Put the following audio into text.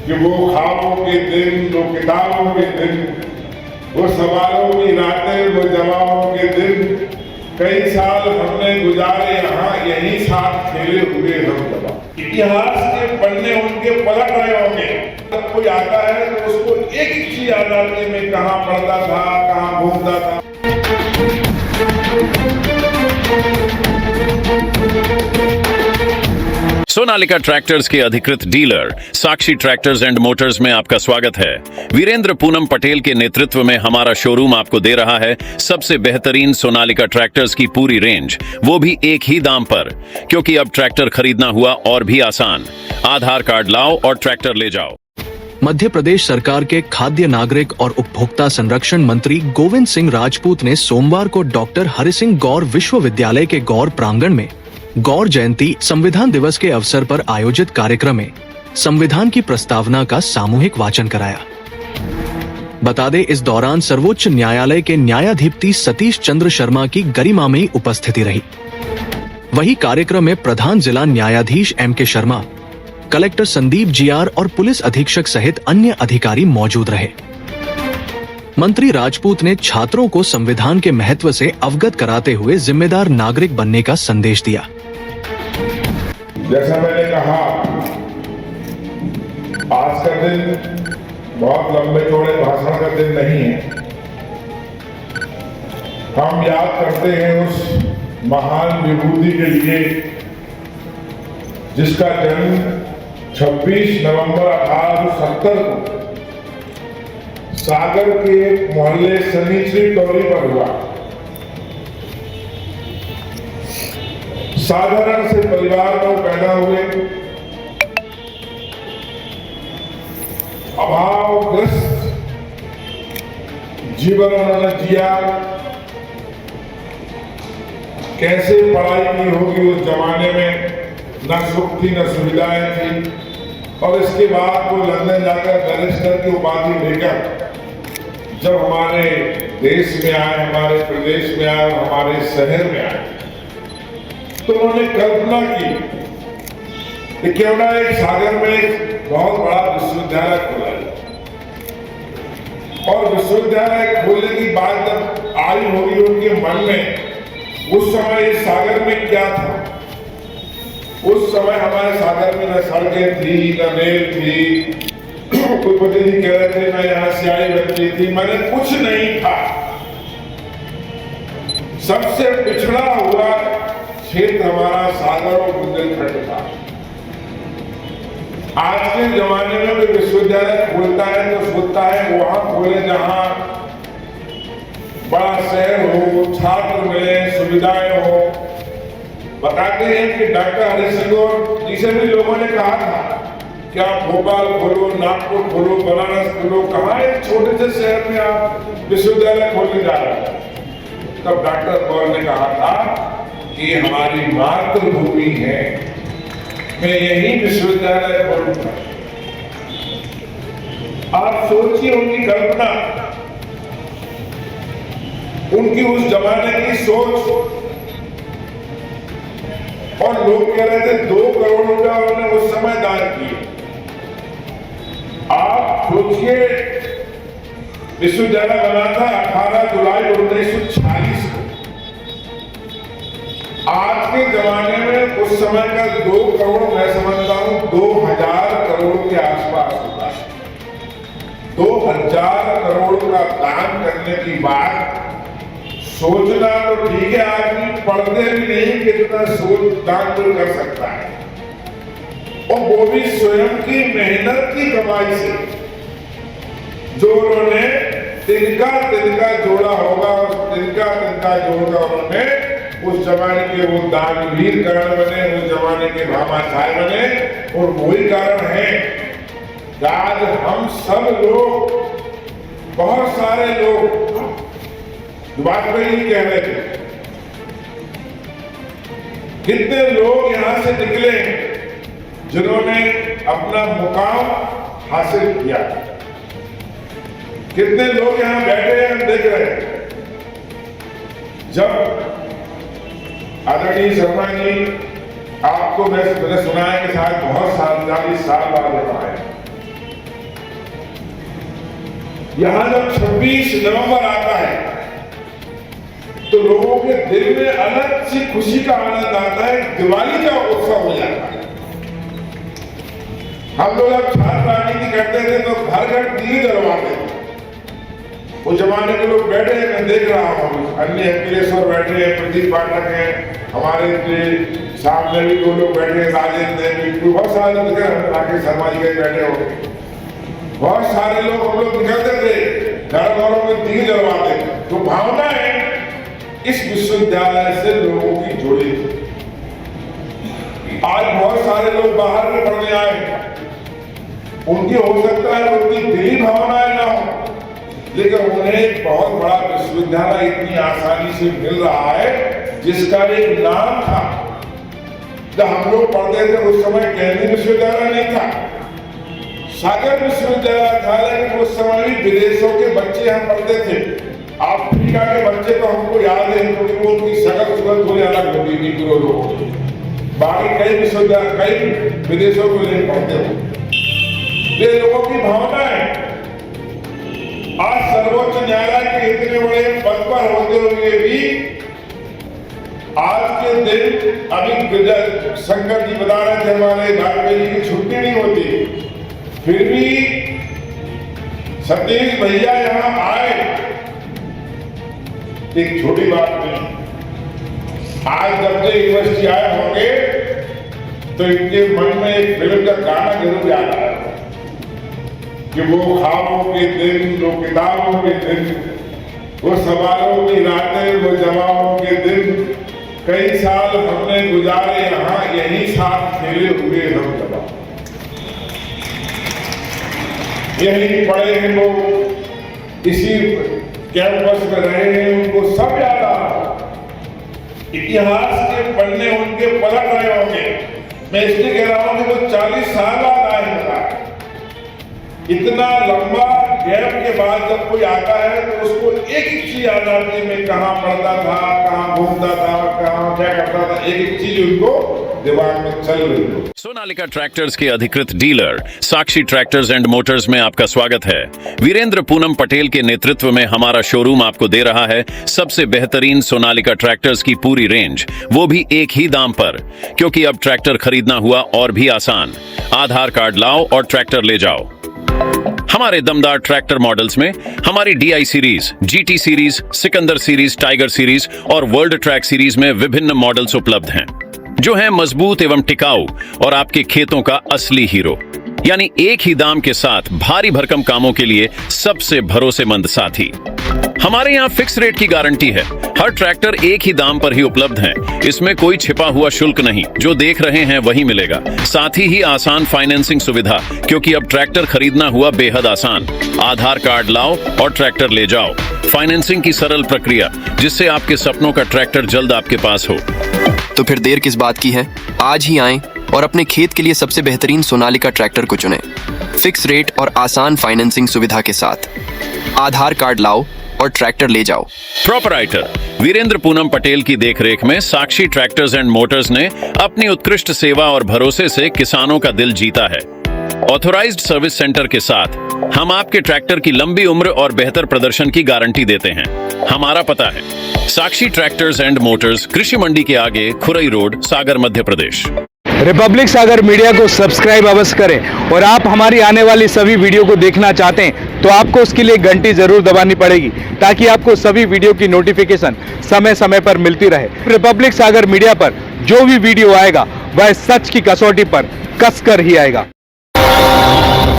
कि वो ख्वाबों के दिन, वो किताबों के दिन, वो सवालों की रातें, वो जवाबों के दिन, कई साल हमने गुजारे यहाँ यही साथ खेले हुए हम दबा। इतिहास के पन्ने उनके पलट रहे होंगे। जब कोई आता है तो उसको एक चीज याद आती है, मैं कहाँ पढ़ता था, कहाँ घूमता था। सोनालिका ट्रैक्टर्स के अधिकृत dealer Sakshi tractors and Motors में आपका स्वागत है। वीरेंद्र पूनम पटेल के नेतृत्व में हमारा शोरूम आपको दे रहा है सबसे बेहतरीन सोनालिका ट्रैक्टर्स की पूरी रेंज, वो भी एक ही दाम पर। क्योंकि अब ट्रैक्टर खरीदना हुआ और भी आसान। आधार कार्ड लाओ और ट्रैक्टर ले जाओ। मध्य प्रदेश सरकार के खाद्य नागरिक और उपभोक्ता संरक्षण मंत्री गोविंद सिंह राजपूत ने सोमवार को डॉक्टर हरिसिंह गौर विश्वविद्यालय के गौर प्रांगण में गौर जयंती संविधान दिवस के अवसर पर आयोजित कार्यक्रम में संविधान की प्रस्तावना का सामूहिक वाचन कराया। बता दें, इस दौरान सर्वोच्च न्यायालय के न्यायाधीश सतीश चंद्र शर्मा की गरिमामयी उपस्थिति रही। वहीं कार्यक्रम में प्रधान जिला न्यायाधीश M.K. Sharma, collector Sandeep GR और पुलिस अधीक्षक सहित अन्य अधिकारी मौजूद रहे। मंत्री राजपूत ने छात्रों को संविधान के महत्व से अवगत कराते हुए जिम्मेदार नागरिक बनने का संदेश दिया। जैसा मैंने कहा, आज का दिन बहुत लंबे चौड़े भाषण का दिन नहीं है। हम याद करते हैं उस महान विभूति के लिए जिसका जन्म 26 नवंबर 1870 को सागर के मोहल्ले सनीचरी टोली पर हुआ। साधारण से परिवार में पैदा हुए, अभावग्रस्त जीवन उन्होंने जिया। कैसे पढ़ाई की होगी उस जमाने में, न सुख थी न सुविधाएं थी। और इसके बाद वो लंदन जाकर बैरिस्टर की उपाधि लेकर जब हमारे देश में आए, हमारे प्रदेश में आए, हमारे शहर में आए, तो उन्होंने कल्पना की कि क्यों ना एक सागर में एक बहुत बड़ा विश्वविद्यालय खोला जाए। और विश्वविद्यालय खोलने की बात जब आई होगी उनके मन में, उस समय इस सागर में क्या था? उस समय हमारे सागर में न सड़कें थी, न रेल थी, कोई पति जी कह रहे थे, न यहाँ स्याही बनती थी, मैंने कुछ नहीं था। सबसे पिछड़ा हुआ क्षेत्र हमारा सागर और बुंदेलखंड था। आज के जमाने में भी विश्वविद्यालय खोलता है तो सोचता है वहां खोले जहां बड़ा शहर हो, छात्र मिले, सुविधाएं हो। बताते हैं कि डॉक्टर हरिसिंह जी से भी लोगों ने कहा था कि आप भोपाल खोलो, नागपुर खोलो, बनारस खोलो, कहाँ एक छोटे से शहर में आप विश्वविद्यालय खोलने जा रहे हैं। तब डॉक्टर गौर ने कहा था कि हमारी मातृभूमि है, मैं यही विश्वविद्यालय खोलूंगा। आप सोचिए उनकी कल्पना, उनकी उस जमाने की सोच। और लोग कह रहे थे 2 करोड़ रुपया उन्होंने उस समय दान किए। आप सोचिए, विश्वविद्यालय बना था 18 जुलाई 1946 को। आज के जमाने में उस समय का 2 करोड़, मैं समझता हूं 2000 करोड़ के आसपास होता है। 2000 करोड़ का दान करने की बात सोचना तो ठीक है, आदमी पढ़ते भी नहीं कितना सोच दान कर सकता है। और वो भी स्वयं की मेहनत की कमाई से, जो उन्होंने तिनका तिनका जोड़ा होगा, उस तिनका तिनका जोड़कर उन्होंने उस जमाने के वो दानवीर कारण बने, उस जमाने के भामाशाह बने। और वही कारण है कि आज हम सब लोग, बहुत सारे लोग, वाजपेयी जी कह रहे थे, कितने लोग यहां से निकले जिन्होंने अपना मुकाम हासिल किया। कितने लोग यहां बैठे हैं, हम देख रहे हैं। जब आदरणीय शर्मा जी, आपको मैंने सुना है कि शायद बहुत साल 40 साल बाद यहाँ आए, यहां जब 26 नवंबर आता है तो लोगों के दिल में अलग सी खुशी का आनंद आता है, दिवाली का उत्सव हो जाता है। हम लोग जब छात्र राजनीति करते थे तो घर घर दिए जलवाते थे। उस जमाने के लोग बैठे हैं, मैं देख रहा हूँ, अन्य अखिलेश्वर बैठे हैं, प्रदीप पाठक है, हमारे सामने भी दो लोग बैठे हैं, राजेंद्र बिट्टू, बहुत सारे लोग राकेश शर्मा जी के बैठे हो, बहुत सारे लोग हम लोग निकलते थे, घर घरों में दिए जलवाते थे। तो भावनाएं इस विश्वविद्यालय से लोगों की जुड़ी थी। आज बहुत सारे लोग बाहर में पढ़ने आए, उनकी हो सकता है उनकी दिली भावनाएं ना हो, लेकिन उन्हें एक बहुत बड़ा विश्वविद्यालय इतनी आसानी से मिल रहा है जिसका एक नाम था। जब हम लोग पढ़ते थे उस समय केंद्रीय विश्वविद्यालय नहीं था, सागर विश्वविद्यालय था, लेकिन उस समय भी विदेशों के बच्चे हम पढ़ते थे। अफ्रीका के बच्चे तो हमको याद है क्योंकि वो उनकी शकल सूरत थोड़ी अलग होती थी पूरे लोगों की। बाकी कई विश्वविद्यालय कई विदेशों को नहीं पढ़ते हो। ये लोगों की भावना है। आज सर्वोच्च न्यायालय के इतने बड़े पद पर होते हुए भी आज के दिन अभी शंकर जी बता रहे थे हमारे वाजपेयी जी की छुट्टी नहीं होती, फिर भी सतीश भैया यहाँ आए, एक छोटी बात नहीं। आज जब से यूनिवर्सिटी आए होंगे तो इनके मन में एक फिल्म का गाना जरूर याद आया कि वो ख्वाबों के दिन, वो किताबों के दिन, वो सवालों की रातें, वो जवाबों के दिन, कई साल हमने गुजारे यहाँ, यही साथ खेले हुए हम जवाब, यही पढ़े हैं लोग, इसी कैंपस में रहे हैं, उनको सब याद आ रहा। इतिहास के पढ़ने उनके पलट रहे होंगे। मैं इसलिए कह रहा हूं कि वो 40 साल बाद आए होगा। इतना लंबा गैप के बाद जब कोई आता है तो उसको एक चीज याद आती है, मैं कहाँ पढ़ता था, कहाँ घूमता था, कहाँ क्या करता था, एक चीज उनको दिमाग में चल रही हो। सोनालिका ट्रैक्टर्स के अधिकृत dealer Sakshi tractors and Motors में आपका स्वागत है। वीरेंद्र पूनम पटेल के नेतृत्व में हमारा शोरूम आपको दे रहा है सबसे बेहतरीन सोनालिका ट्रैक्टर्स की पूरी रेंज, वो भी एक ही दाम पर। क्योंकि अब ट्रैक्टर खरीदना हुआ और भी आसान। आधार कार्ड लाओ और ट्रैक्टर ले जाओ। हमारे दमदार ट्रैक्टर मॉडल्स में हमारी DI series, GT series, Sikandar series, tiger series और वर्ल्ड ट्रैक सीरीज में विभिन्न मॉडल्स उपलब्ध हैं जो हैं मजबूत एवं टिकाऊ और आपके खेतों का असली हीरो। यानी एक ही दाम के साथ भारी भरकम कामों के लिए सबसे भरोसेमंद साथी। हमारे यहाँ फिक्स रेट की गारंटी है। हर ट्रैक्टर एक ही दाम पर ही उपलब्ध है। इसमें कोई छिपा हुआ शुल्क नहीं, जो देख रहे हैं वही मिलेगा। साथ ही आसान फाइनेंसिंग सुविधा, क्योंकि अब ट्रैक्टर खरीदना हुआ बेहद आसान। आधार कार्ड लाओ और ट्रैक्टर ले जाओ। फाइनेंसिंग की सरल प्रक्रिया, जिससे आपके सपनों का ट्रैक्टर जल्द आपके पास हो। तो फिर देर किस बात की है? आज ही आएं और अपने खेत के लिए सबसे बेहतरीन सोनालिका ट्रैक्टर को चुनें। फिक्स रेट और आसान फाइनेंसिंग सुविधा के साथ। आधार कार्ड लाओ और ट्रैक्टर ले जाओ। प्रोपराइटर वीरेंद्र पूनम पटेल की देखरेख में साक्षी ट्रैक्टर्स एंड मोटर्स ने अपनी उत्कृष्ट सेवा और भरोसे से किसानों का दिल जीता है। ऑथोराइज्ड सर्विस सेंटर के साथ हम आपके ट्रैक्टर की लंबी उम्र और बेहतर प्रदर्शन की गारंटी देते हैं। हमारा पता है साक्षी ट्रैक्टर्स एंड मोटर्स, कृषि मंडी के आगे, खुरई रोड, सागर, मध्य प्रदेश। रिपब्लिक सागर मीडिया को सब्सक्राइब अवश्य करें और आप हमारी आने वाली सभी वीडियो को देखना चाहते हैं तो आपको उसके लिए घंटी जरूर दबानी पड़ेगी, ताकि आपको सभी वीडियो की नोटिफिकेशन समय समय पर मिलती रहे। रिपब्लिक सागर मीडिया पर जो भी वीडियो आएगा वह सच की कसौटी पर कसकर ही आएगा।